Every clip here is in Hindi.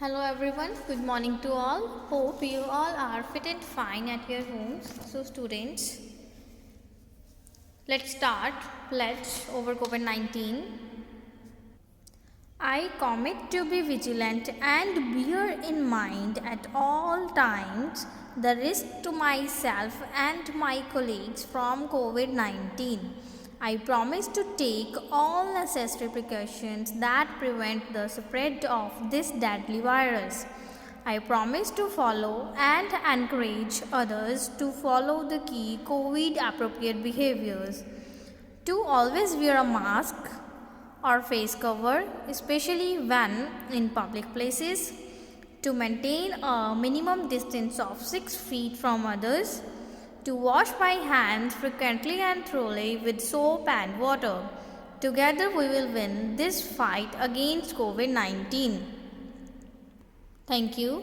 Hello everyone, good morning to all. Hope you all are fit and fine at your homes. So students, let's start pledge over COVID-19. I commit to be vigilant and bear in mind at all times the risk to myself and my colleagues from COVID-19. I promise to take all necessary precautions that prevent the spread of this deadly virus. I promise to follow and encourage others to follow the key COVID appropriate behaviors. To always wear a mask or face cover, especially when in public places. To maintain a minimum distance of 6 feet from others. To wash my hands frequently and thoroughly with soap and water. Together we will win this fight against COVID-19. Thank you.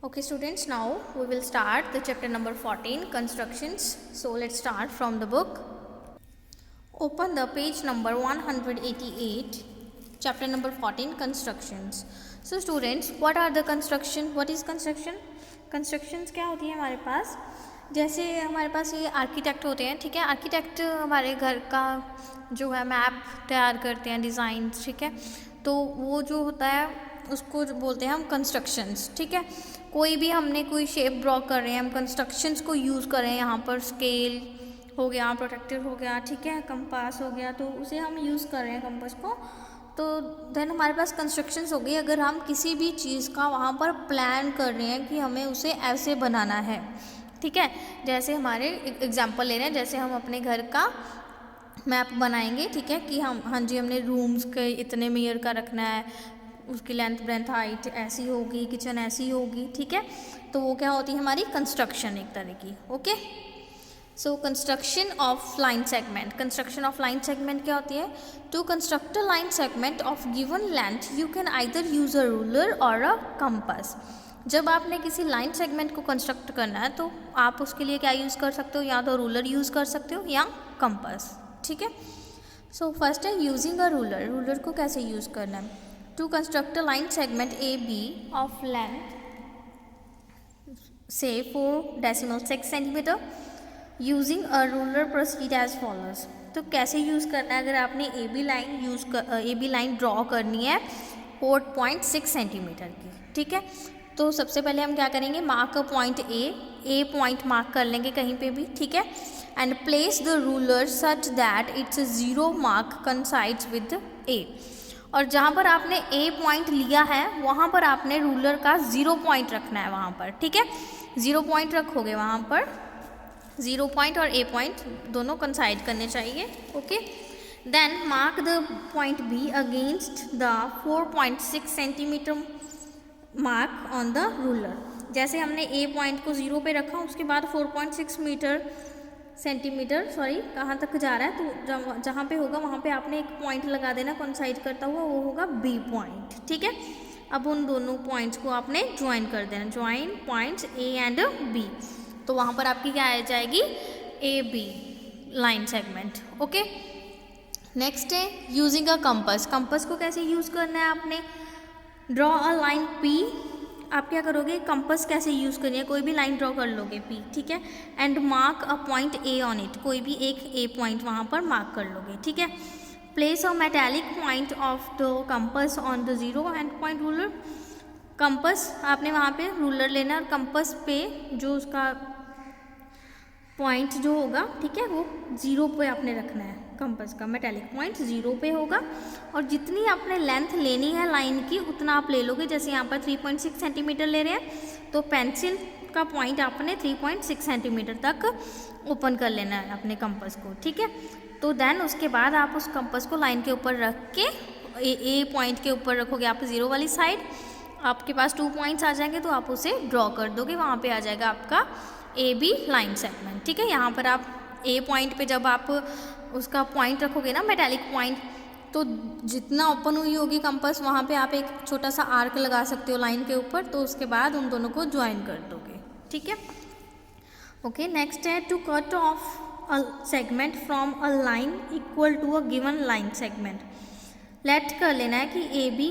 Okay students, now we will start the chapter number 14, constructions. So let's start from the book. Open the page number 188, chapter number 14, constructions. So students, what are the construction? What is construction? Constructions क्या होती है हमारे पास? जैसे हमारे पास ये आर्किटेक्ट होते हैं, ठीक है. आर्किटेक्ट हमारे घर का जो है मैप तैयार करते हैं, डिज़ाइन, ठीक है. तो वो जो होता है उसको बोलते हैं हम कंस्ट्रक्शंस, ठीक है. कोई भी हमने कोई शेप ड्रॉ कर रहे हैं, हम कंस्ट्रक्शंस को यूज़ कर रहे हैं. यहाँ पर स्केल हो गया, प्रोटेक्टर हो गया, ठीक है, कंपास हो गया, तो उसे हम यूज़ कर रहे हैं कंपास को. तो देन हमारे पास कंस्ट्रक्शंस हो गई. अगर हम किसी भी चीज़ का वहाँ पर प्लान कर रहे हैं कि हमें उसे ऐसे बनाना है, ठीक है. जैसे हमारे एग्जांपल ले रहे हैं, जैसे हम अपने घर का मैप बनाएंगे, ठीक है, कि हाँ जी हमने रूम्स के इतने मेयर का रखना है, उसकी लेंथ ब्रेंथ हाइट ऐसी होगी, किचन ऐसी होगी, ठीक है. तो वो क्या होती है हमारी कंस्ट्रक्शन एक तरह की. Okay. So construction of line segment. Construction of line segment क्या होती है? To construct a line segment of given length you can either use a ruler or a compass. जब आपने किसी लाइन सेगमेंट को कंस्ट्रक्ट करना है तो आप उसके लिए क्या यूज़ कर सकते हो? या तो रूलर यूज़ कर सकते हो या कंपास, ठीक है. सो फर्स्ट है यूजिंग अ रूलर. रूलर को कैसे यूज़ करना है? To construct a line segment A B of length say 4.6 centimetre using a ruler proceed as follows. तो कैसे यूज़ करना है? अगर आपने ए बी लाइन ड्रॉ करनी है 4.6 सेंटीमीटर की, ठीक है. तो सबसे पहले हम क्या करेंगे? Mark a point A point mark कर लेंगे कहीं पे भी, ठीक है. And place the ruler such that it's a zero mark coincides with A. और जहाँ पर आपने ए पॉइंट लिया है वहाँ पर आपने रूलर का 0 पॉइंट रखना है वहाँ पर, ठीक है. 0 पॉइंट रखोगे वहाँ पर. 0 पॉइंट और ए पॉइंट दोनों कंसाइड करने चाहिए. Okay. Then mark the point B against the 4.6 centimetre mark on the ruler. जैसे हमने ए पॉइंट को 0 पे रखा, उसके बाद 4.6 सेंटीमीटर कहाँ तक जा रहा है, तो जहाँ पे होगा वहाँ पे आपने एक पॉइंट लगा देना कंसाइड करता हुआ, वो होगा बी पॉइंट, ठीक है. अब उन दोनों पॉइंट्स को आपने ज्वाइन कर देना, join points A and B. तो वहाँ पर आपकी क्या आ जाएगी? A B line segment. Okay. Next है यूजिंग अ कंपास. कंपास को कैसे यूज़ करना है आपने? Draw a line P. आप क्या करोगे? कंपास कैसे यूज़ करनी है? कोई भी लाइन ड्रॉ कर लोगे पी, ठीक है. And mark a point A on it. कोई भी एक ए पॉइंट वहाँ पर मार्क कर लोगे, ठीक है. Place a metallic point of the compass on the zero and point ruler. Compass आपने वहाँ पे रूलर लेना और कंपास पे जो उसका पॉइंट जो होगा, ठीक है, वो 0 पे आपने रखना है. कंपास का मेटालिक पॉइंट 0 पे होगा और जितनी आपने लेंथ लेनी है लाइन की उतना आप ले लोगे. जैसे यहाँ पर 3.6 सेंटीमीटर ले रहे हैं तो पेंसिल का पॉइंट आपने 3.6 सेंटीमीटर तक ओपन कर लेना है अपने कंपास को, ठीक है. तो देन उसके बाद आप उस कंपास को लाइन के ऊपर रख के ए पॉइंट के ऊपर रखोगे आप 0 वाली साइड. आपके पास 2 पॉइंट्स आ जाएंगे तो आप उसे ड्रॉ कर दोगे. वहाँ पे आ जाएगा आपका ए बी लाइन सेगमेंट, ठीक है. यहाँ पर आप ए पॉइंट पे जब आप उसका पॉइंट रखोगे ना मेटालिक पॉइंट, तो जितना ओपन हुई होगी कंपास वहाँ पे आप एक छोटा सा आर्क लगा सकते हो लाइन के ऊपर. तो उसके बाद उन दोनों को ज्वाइन कर दोगे, ठीक है. ओके. नेक्स्ट है to cut off a segment from a line equal to a given line segment. लेट कर लेना है कि ए बी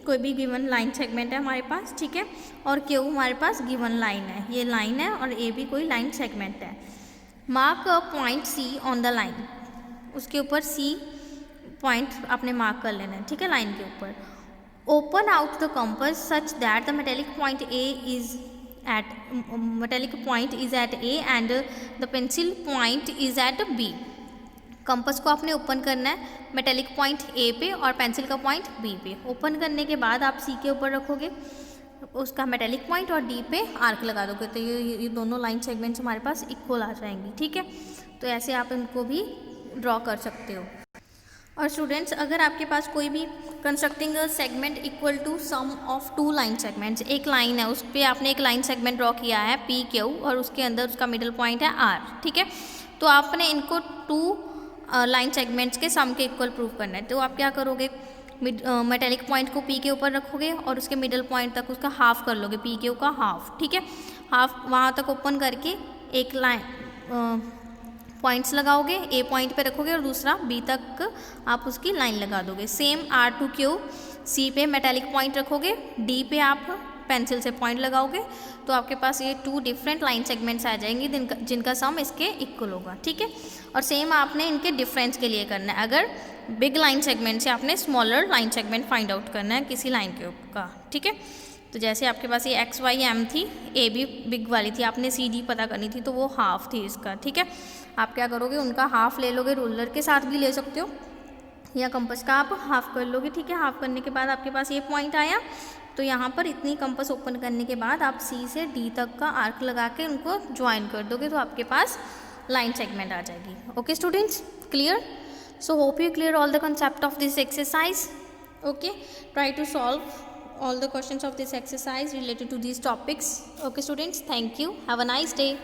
कोई भी गिवन लाइन सेगमेंट है हमारे पास, ठीक है, और क्यू हमारे पास गिवन लाइन है, ये लाइन है, और ए भी कोई लाइन सेगमेंट है। Mark a point C on the line, उसके ऊपर सी पॉइंट आपने मार्क कर लेना है, ठीक है, लाइन के ऊपर। Open out the compass such that the metallic point is at A and the pencil point is at B. Compass को आपने ओपन करना है मेटेलिक पॉइंट ए पे और पेंसिल का पॉइंट बी पे। ओपन करने के बाद आप सी के ऊपर रखोगे उसका मेटेलिक पॉइंट और डी पे आर्क लगा दोगे, तो ये दोनों लाइन सेगमेंट्स हमारे पास इक्वल आ जाएंगी, ठीक है। तो ऐसे आप इनको भी ड्रॉ कर सकते हो। और स्टूडेंट्स, अगर आपके पास कोई भी constructing segment equal to sum of two line segments, एक लाइन है उस पर आपने एक लाइन सेगमेंट ड्रॉ किया है पी क्यू और उसके अंदर उसका मिडल पॉइंट है आर, ठीक है, तो आपने इनको टू लाइन सेगमेंट्स के सम के इक्वल प्रूव करना है। तो आप क्या करोगे, मेटेलिक पॉइंट को पी के ऊपर रखोगे और उसके मिडल पॉइंट तक उसका हाफ कर लोगे, पी क्यू का हाफ, ठीक है, हाफ वहाँ तक ओपन करके एक लाइन पॉइंट्स लगाओगे, ए पॉइंट पे रखोगे और दूसरा बी तक आप उसकी लाइन लगा दोगे। सेम आर टू क्यू, सी पे मेटेलिक पॉइंट रखोगे, डी पे आप पेंसिल से पॉइंट लगाओगे, तो आपके पास ये टू डिफरेंट लाइन सेगमेंट्स आ जाएंगी जिनका सम इसके इक्वल होगा, ठीक है। और सेम आपने इनके डिफरेंस के लिए करना है, अगर बिग लाइन सेगमेंट से आपने smaller line segment find out करना है किसी लाइन के का, ठीक है। तो जैसे आपके पास ये एक्स वाई एम थी, ए भी बिग वाली थी, आपने सी डी पता करनी थी, तो वो हाफ थी इसका, ठीक है। आप क्या करोगे, उनका हाफ ले लोगे, रूलर के साथ भी ले सकते हो या कंपास का आप हाफ कर लोगे, ठीक है। हाफ करने के बाद आपके पास ये पॉइंट आया, तो यहाँ पर इतनी कंपास ओपन करने के बाद आप सी से डी तक का आर्क लगा के उनको ज्वाइन कर दोगे, तो आपके पास लाइन सेगमेंट आ जाएगी। Okay students, clear? So hope you clear all the concept of this exercise. Okay, try to solve all the questions of this exercise related to these topics. Okay students, thank you, have a nice day.